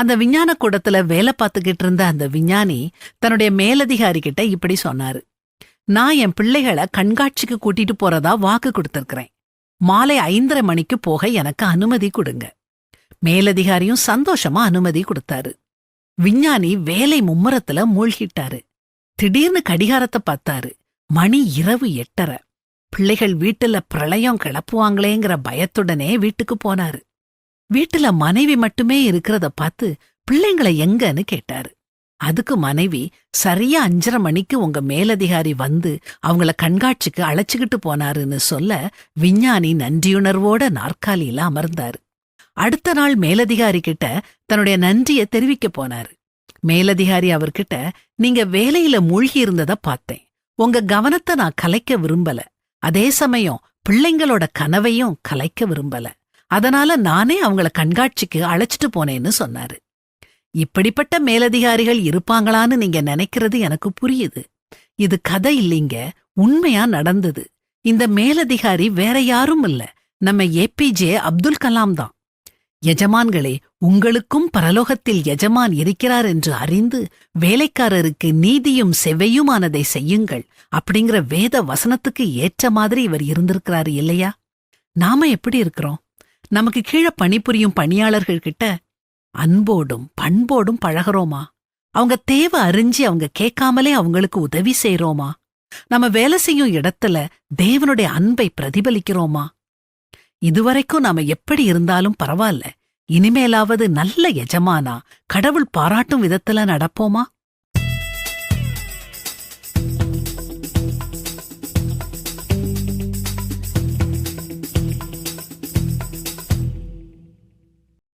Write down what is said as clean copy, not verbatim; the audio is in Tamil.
அந்த விஞ்ஞான கூடத்துல வேலை பார்த்துக்கிட்டு இருந்த அந்த விஞ்ஞானி தன்னுடைய மேலதிகாரி கிட்ட இப்படி சொன்னாரு. நான் என் பிள்ளைகளை கண்காட்சிக்கு கூட்டிட்டு போறதா வாக்கு கொடுத்திருக்கிறேன். மாலை 5:30 மணிக்கு போக எனக்கு அனுமதி கொடுங்க. மேலதிகாரியும் சந்தோஷமா அனுமதி கொடுத்தாரு. விஞ்ஞானி வேலை மும்முரத்துல மூழ்கிட்டாரு. திடீர்னு கடிகாரத்தை பார்த்தாரு. மணி இரவு 8:30. பிள்ளைகள் வீட்டுல பிரளயம் கிளப்புவாங்களேங்கிற பயத்துடனே வீட்டுக்கு போனாரு. வீட்டுல மனைவி மட்டுமே இருக்கிறத பார்த்து பிள்ளைங்களை எங்கன்னு கேட்டாரு. அதுக்கு மனைவி, சரியா 5:30 மணிக்கு உங்க மேலதிகாரி வந்து அவங்கள கண்காட்சிக்கு அழைச்சுக்கிட்டு போனாருன்னு சொல்ல, விஞ்ஞானி நன்றியுணர்வோட நாற்காலியில அமர்ந்தாரு. அடுத்த நாள் மேலதிகாரி கிட்ட தன்னுடைய நன்றிய தெரிவிக்க போனாரு. மேலதிகாரி அவர்கிட்ட, நீங்க வேலையில மூழ்கி இருந்தத பார்த்தேன். உங்க கவனத்தை நான் கலைக்க விரும்பல. அதே சமயம் பிள்ளைங்களோட கனவையும் கலைக்க விரும்பல. அதனால நானே அவங்கள கண்காட்சிக்கு அழைச்சிட்டு போனேன்னு சொன்னாரு. இப்படிப்பட்ட மேலதிகாரிகள் இருப்பாங்களான்னு நீங்க நினைக்கிறது எனக்கு புரியுது. இது கதை இல்லைங்க, உண்மையா நடந்தது. இந்த மேலதிகாரி வேற யாரும் இல்ல, நம்ம ஏபிஜே அப்துல் கலாம் தான். எஜமான்களே, உங்களுக்கும் பரலோகத்தில் எஜமான் இருக்கிறார் என்று அறிந்து வேலைக்காரருக்கு நீதியும் செவ்வையுமானதை செய்யுங்கள் அப்படிங்கிற வேத வசனத்துக்கு ஏற்ற மாதிரி இவர் இருந்திருக்கிறாரு இல்லையா? நாம எப்படி இருக்கிறோம்? நமக்கு கீழே பணிபுரியும் பணியாளர்கள் கிட்ட அன்போடும் பண்போடும் பழகிறோமா? அவங்க தேவை அறிஞ்சு அவங்க கேட்காமலே அவங்களுக்கு உதவி செய்யறோமா? நம்ம வேலை செய்யும் இடத்துல தேவனுடைய அன்பை பிரதிபலிக்கிறோமா? இதுவரைக்கும் நாம எப்படி இருந்தாலும் பரவாயில்ல, இனிமேலாவது நல்ல எஜமானா கடவுள் பாராட்டும் விதத்துல நடப்போமா?